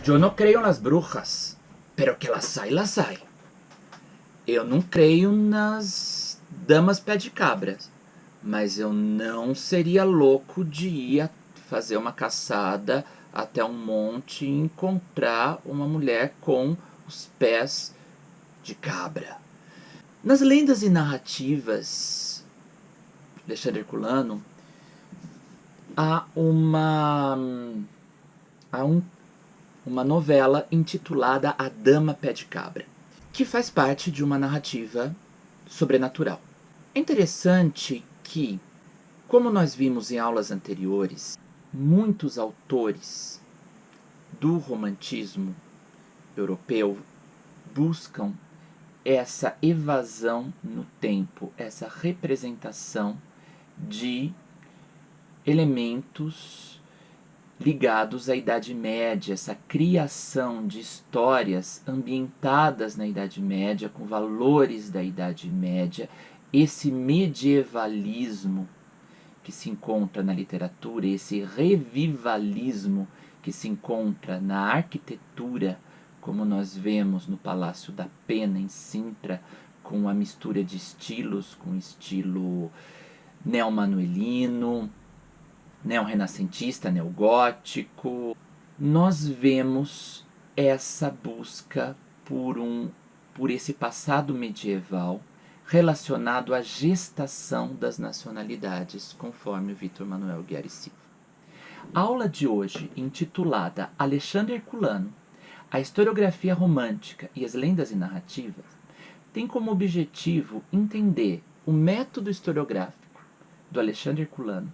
Eu não creio nas bruxas, pero que las hay. Eu não creio nas damas pé de cabras, mas eu não seria louco de ir fazer uma caçada até um monte e encontrar uma mulher com os pés de cabra. Nas lendas e narrativas de Alexandre Herculano, há uma novela intitulada A Dama Pé de Cabra, que faz parte de uma narrativa sobrenatural. É interessante que, como nós vimos em aulas anteriores, muitos autores do romantismo europeu buscam essa evasão no tempo, essa representação de elementos ligados à Idade Média, essa criação de histórias ambientadas na Idade Média, com valores da Idade Média, esse medievalismo que se encontra na literatura, esse revivalismo que se encontra na arquitetura, como nós vemos no Palácio da Pena, em Sintra, com a mistura de estilos, com estilo neomanuelino, neorrenascentista, neogótico. Nós vemos essa busca por esse passado medieval relacionado à gestação das nacionalidades, conforme o Victor Manuel Guiar Silva. A aula de hoje, intitulada Alexandre Herculano, a historiografia romântica e as lendas e narrativas, tem como objetivo entender o método historiográfico do Alexandre Herculano,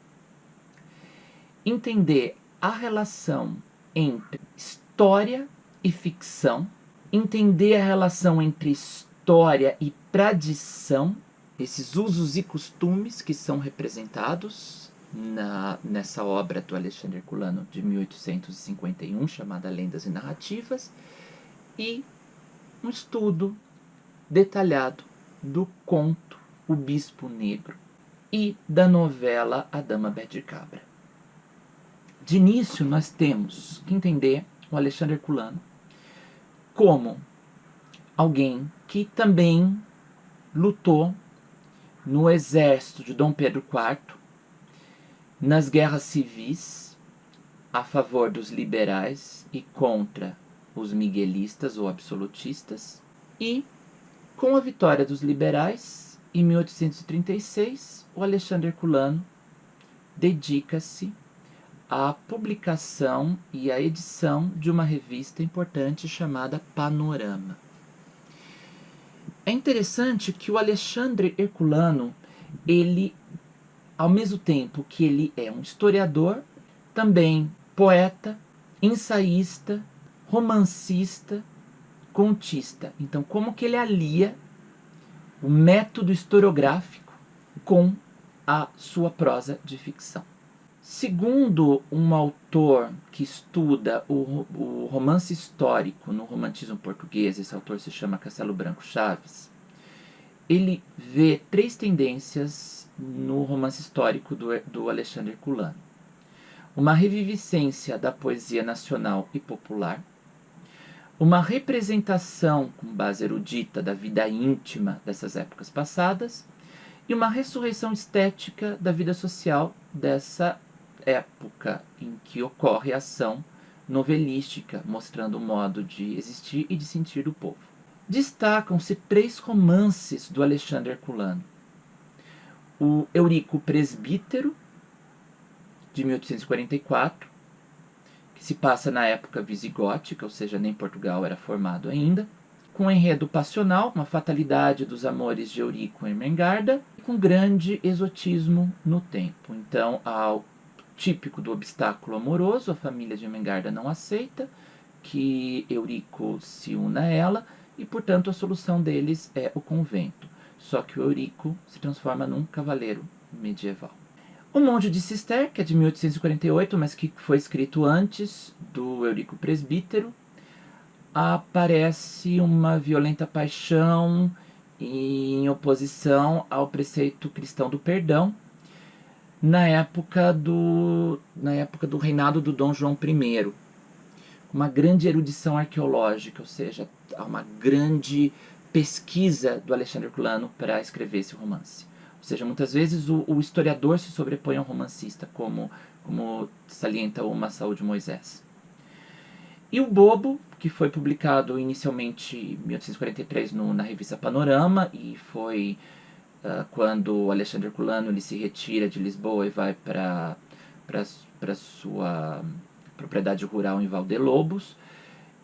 entender a relação entre história e ficção, entender a relação entre história e tradição, esses usos e costumes que são representados nessa obra do Alexandre Herculano de 1851, chamada Lendas e Narrativas, e um estudo detalhado do conto O Bispo Negro e da novela A Dama Pé de Cabra. De início, nós temos que entender o Alexandre Herculano como alguém que também lutou no exército de Dom Pedro IV, nas guerras civis, a favor dos liberais e contra os miguelistas ou absolutistas, e com a vitória dos liberais, em 1836, o Alexandre Herculano dedica-se à publicação e à edição de uma revista importante chamada Panorama. É interessante que o Alexandre Herculano, ele, ao mesmo tempo que ele é um historiador, também poeta, ensaísta, romancista, contista. Então, como que ele alia o método historiográfico com a sua prosa de ficção? Segundo um autor que estuda o romance histórico no romantismo português, esse autor se chama Castelo Branco Chaves, ele vê três tendências no romance histórico do Alexandre Herculano. Uma reviviscência da poesia nacional e popular, uma representação com base erudita da vida íntima dessas épocas passadas e uma ressurreição estética da vida social dessa época em que ocorre a ação novelística, mostrando o modo de existir e de sentir do povo. Destacam-se três romances do Alexandre Herculano. O Eurico Presbítero, de 1844, que se passa na época visigótica, ou seja, nem Portugal era formado ainda, com enredo passional, uma fatalidade dos amores de Eurico e Ermengarda, e com grande exotismo no tempo. Então, ao típico do obstáculo amoroso, a família de Ermengarda não aceita que Eurico se una a ela, e, portanto, a solução deles é o convento. Só que o Eurico se transforma num cavaleiro medieval. O Monge de Cister, que é de 1848, mas que foi escrito antes do Eurico Presbítero, aparece uma violenta paixão em oposição ao preceito cristão do perdão, na época do reinado do Dom João I, uma grande erudição arqueológica, ou seja, há uma grande pesquisa do Alexandre Herculano para escrever esse romance. Ou seja, muitas vezes o historiador se sobrepõe ao romancista, como salienta o Massaú de Moisés. E o Bobo, que foi publicado inicialmente em 1843 na revista Panorama, e foi quando o Alexandre Herculano ele se retira de Lisboa e vai para sua propriedade rural em Valdelobos,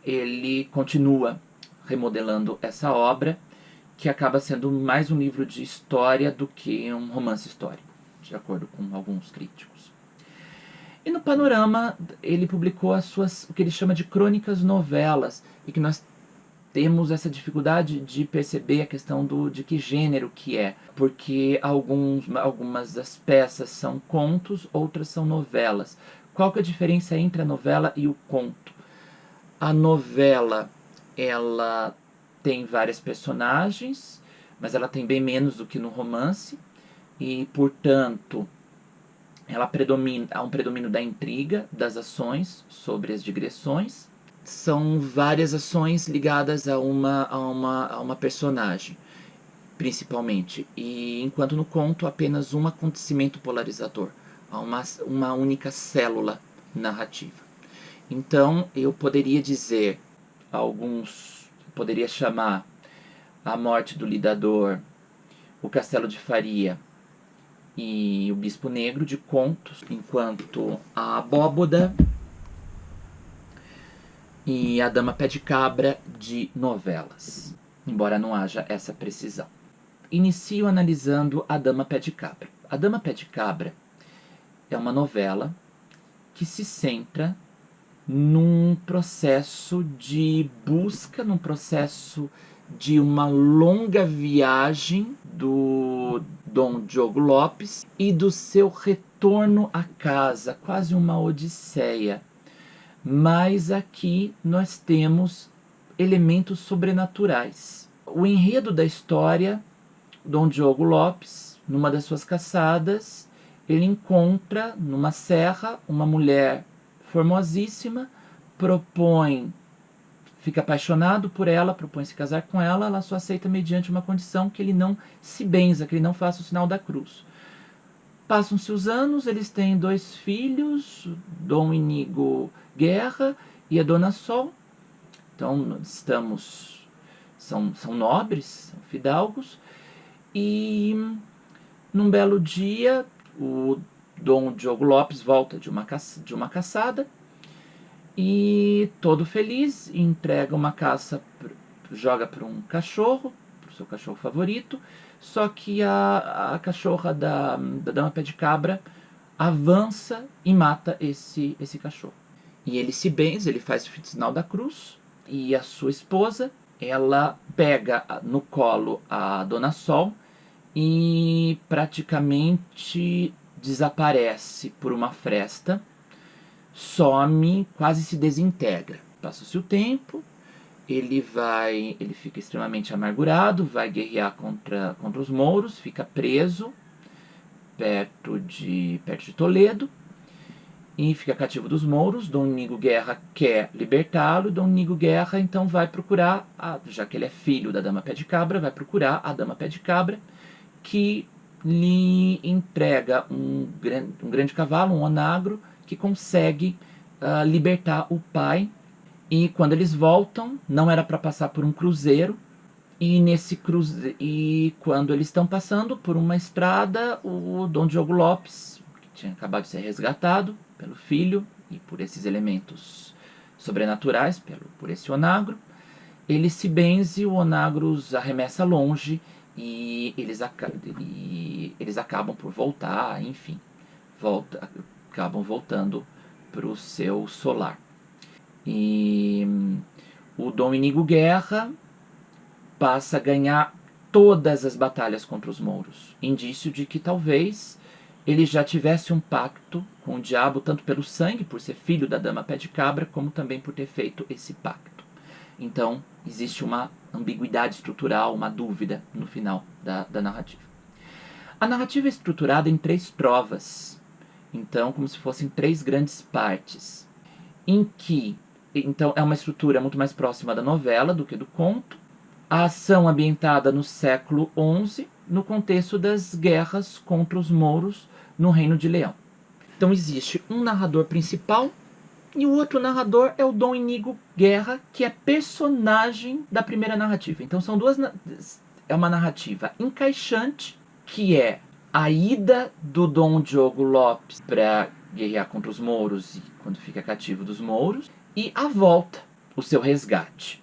ele continua remodelando essa obra, que acaba sendo mais um livro de história do que um romance histórico, de acordo com alguns críticos. E no Panorama ele publicou o que ele chama de crônicas novelas, e que nós temos essa dificuldade de perceber a questão de que gênero que é, porque algumas das peças são contos, outras são novelas. Qual que é a diferença entre a novela e o conto? A novela, ela tem várias personagens, mas ela tem bem menos do que no romance, e, portanto, há um predomínio da intriga, das ações sobre as digressões. São várias ações ligadas a uma personagem, principalmente. E enquanto no conto, apenas um acontecimento polarizador, há uma única célula narrativa. Então, eu poderia dizer, poderia chamar A Morte do Lidador, O Castelo de Faria e O Bispo Negro de contos, enquanto A Abóboda e A Dama Pé de Cabra de novelas, embora não haja essa precisão. Inicio analisando A Dama Pé de Cabra. A Dama Pé de Cabra é uma novela que se centra num processo de busca, num processo de uma longa viagem do Dom Diogo Lopes e do seu retorno à casa, quase uma odisseia. Mas aqui nós temos elementos sobrenaturais. O enredo da história, Dom Diogo Lopes, numa das suas caçadas, ele encontra numa serra uma mulher formosíssima, fica apaixonado por ela, propõe se casar com ela, ela só aceita mediante uma condição, que ele não se benza, que ele não faça o sinal da cruz. Passam-se os anos, eles têm 2 filhos, Dom Inigo Guerra e a Dona Sol. Então, são nobres, são fidalgos, e num belo dia, o Dom Diogo Lopes volta de uma caçada e, todo feliz, entrega uma caça, joga para um cachorro, para o seu cachorro favorito, só que a cachorra da Dama Pé de Cabra avança e mata esse cachorro. E ele se benze, ele faz o sinal da cruz, e a sua esposa, ela pega no colo a Dona Sol e praticamente desaparece por uma fresta, some, quase se desintegra. Passa-se o tempo, ele fica extremamente amargurado, vai guerrear contra os mouros, fica preso perto de Toledo e fica cativo dos mouros. Dom Inigo Guerra quer libertá-lo, Dom Inigo Guerra então vai procurar, já que ele é filho da Dama Pé de Cabra, vai procurar a Dama Pé de Cabra, que lhe entrega um grande cavalo, um onagro, que consegue libertar o pai. E quando eles voltam, não era para passar por um cruzeiro, e quando eles estão passando por uma estrada, o Dom Diogo Lopes, que tinha acabado de ser resgatado pelo filho e por esses elementos sobrenaturais, por esse onagro, ele se benze, o onagro os arremessa longe, e eles acabam por voltar, enfim, acabam voltando para o seu solar. E o Dom Inigo Guerra passa a ganhar todas as batalhas contra os mouros, indício de que talvez ele já tivesse um pacto com o diabo, tanto pelo sangue, por ser filho da Dama Pé de Cabra, como também por ter feito esse pacto. Então, existe uma ambiguidade estrutural, uma dúvida no final da narrativa. A narrativa é estruturada em 3 trovas, então como se fossem 3 grandes partes, em que Então é uma estrutura muito mais próxima da novela do que do conto. A ação ambientada no século XI, no contexto das guerras contra os mouros no Reino de Leão. Então existe um narrador principal e o outro narrador é o Dom Inigo Guerra, que é personagem da primeira narrativa. Então são duas... É uma narrativa encaixante, que é a ida do Dom Diogo Lopes para guerrear contra os mouros e quando fica cativo dos mouros, e a volta, o seu resgate,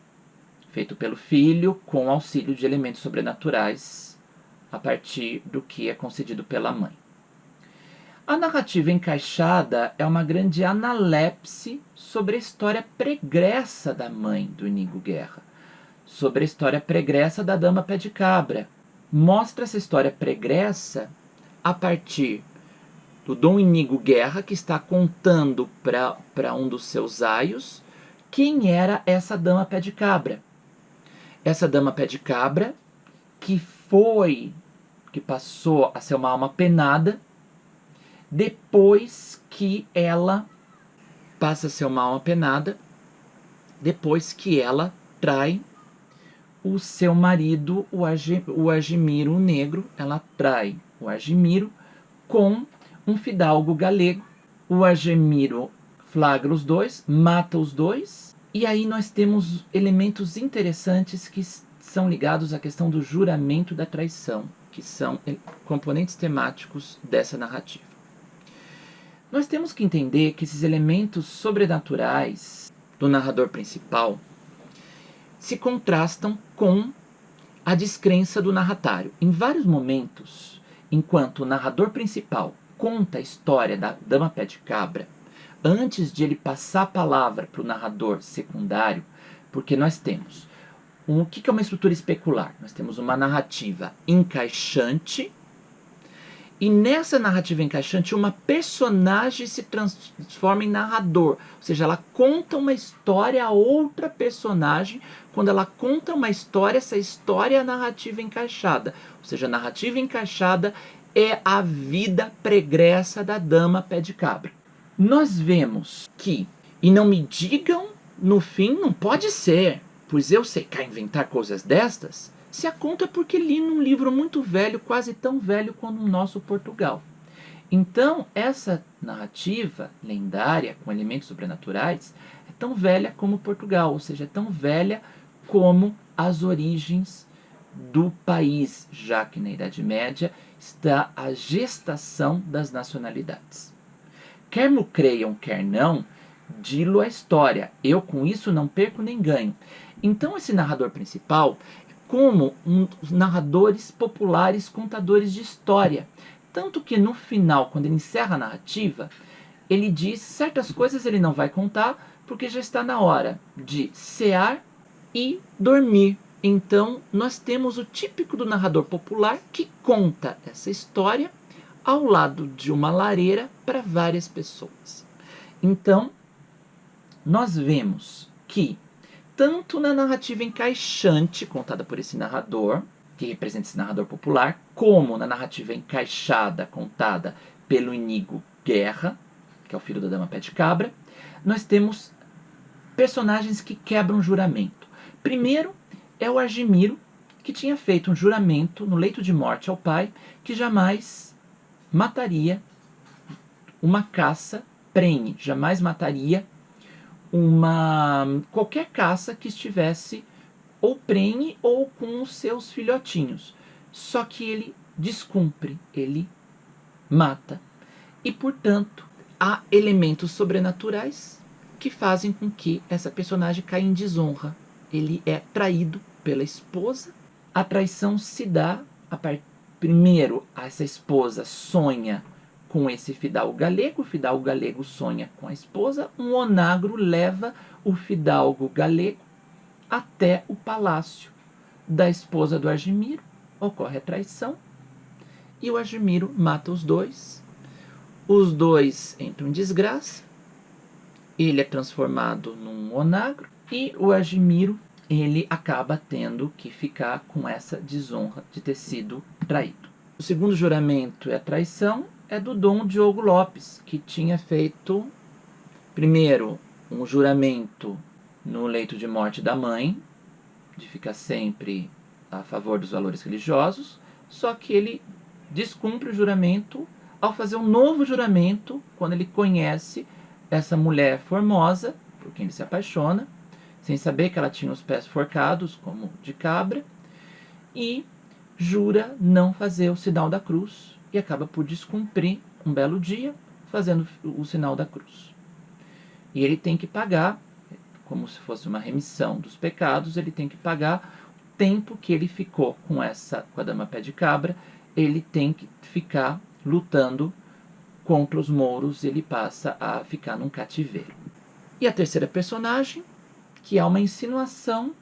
feito pelo filho com auxílio de elementos sobrenaturais a partir do que é concedido pela mãe. A narrativa encaixada é uma grande analepse sobre a história pregressa da mãe do Inigo Guerra, sobre a história pregressa da Dama Pé de Cabra. Mostra essa história pregressa a partir do Dom Inigo Guerra, que está contando para um dos seus aios quem era essa Dama Pé de Cabra. Essa Dama Pé de Cabra que passou a ser uma alma penada depois que ela passa a ser uma alma penada, depois que ela trai o seu marido, o Argimiro o Negro. Ela trai o Argimiro com um fidalgo galego. O Argimiro flagra os dois, mata os dois, e aí nós temos elementos interessantes que são ligados à questão do juramento da traição, que são componentes temáticos dessa narrativa. Nós temos que entender que esses elementos sobrenaturais do narrador principal se contrastam com a descrença do narratário. Em vários momentos, enquanto o narrador principal conta a história da Dama Pé de Cabra, antes de ele passar a palavra para o narrador secundário, porque nós temos o que é uma estrutura especular? Nós temos uma narrativa encaixante, e nessa narrativa encaixante, uma personagem se transforma em narrador. Ou seja, ela conta uma história a outra personagem. Quando ela conta uma história, essa história é a narrativa encaixada. Ou seja, a narrativa encaixada é a vida pregressa da Dama Pé de Cabra. Nós vemos que, e não me digam no fim, não pode ser, pois eu sei cá inventar coisas destas, se a conta é porque li num livro muito velho, quase tão velho quanto o nosso Portugal. Então, essa narrativa lendária, com elementos sobrenaturais, é tão velha como Portugal, ou seja, é tão velha como as origens do país, já que na Idade Média está a gestação das nacionalidades. Quer me creiam, quer não, dilo a história. Eu com isso não perco nem ganho. Então, esse narrador principal como narradores populares, contadores de história. Tanto que no final, quando ele encerra a narrativa, ele diz certas coisas ele não vai contar, porque já está na hora de cear e dormir. Então, nós temos o típico do narrador popular que conta essa história ao lado de uma lareira para várias pessoas. Então, nós vemos que tanto na narrativa encaixante, contada por esse narrador, que representa esse narrador popular, como na narrativa encaixada, contada pelo Inigo Guerra, que é o filho da Dama Pé de Cabra, nós temos personagens que quebram juramento. Primeiro é o Argimiro, que tinha feito um juramento no leito de morte ao pai, que jamais mataria uma caça prenhe, jamais mataria qualquer caça que estivesse ou prenhe ou com os seus filhotinhos. Só que ele descumpre, ele mata. E, portanto, há elementos sobrenaturais que fazem com que essa personagem caia em desonra. Ele é traído pela esposa. A traição se dá, primeiro, essa esposa sonha com esse fidalgo galego, o fidalgo galego sonha com a esposa, um onagro leva o fidalgo galego até o palácio da esposa do Argimiro, ocorre a traição, e o Argimiro mata os dois entram em desgraça, ele é transformado num onagro, e o Argimiro, ele acaba tendo que ficar com essa desonra de ter sido traído. O segundo juramento é a traição, é do Dom Diogo Lopes, que tinha feito, primeiro, um juramento no leito de morte da mãe, de ficar sempre a favor dos valores religiosos, só que ele descumpre o juramento ao fazer um novo juramento quando ele conhece essa mulher formosa, por quem ele se apaixona, sem saber que ela tinha os pés forcados, como de cabra, e jura não fazer o sinal da cruz e acaba por descumprir um belo dia fazendo o sinal da cruz. E ele tem que pagar, como se fosse uma remissão dos pecados, ele tem que pagar o tempo que ele ficou com a dama pé de cabra, ele tem que ficar lutando contra os mouros, ele passa a ficar num cativeiro. E a terceira personagem, que é uma insinuação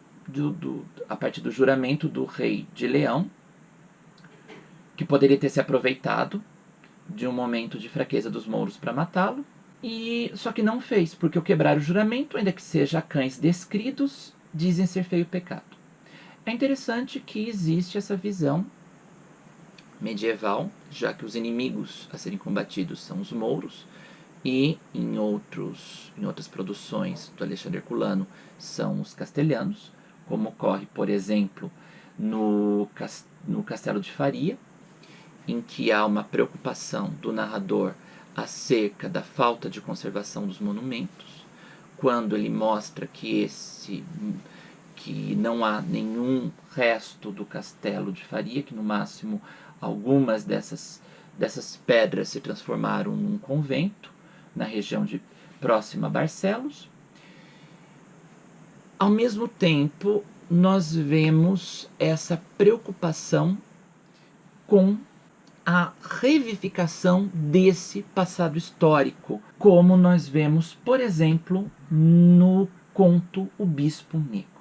a partir do juramento do rei de Leão, que poderia ter se aproveitado de um momento de fraqueza dos mouros para matá-lo, e só que não fez, porque ao quebrar o juramento, ainda que seja a cães descridos, dizem ser feio pecado. É interessante que existe essa visão medieval, já que os inimigos a serem combatidos são os mouros, e em outras produções do Alexandre Herculano são os castelhanos, como ocorre, por exemplo, no Castelo de Faria, em que há uma preocupação do narrador acerca da falta de conservação dos monumentos, quando ele mostra que não há nenhum resto do Castelo de Faria, que no máximo algumas dessas pedras se transformaram num convento na região próxima a Barcelos. Ao mesmo tempo, nós vemos essa preocupação com a revivificação desse passado histórico, como nós vemos, por exemplo, no conto O Bispo Negro.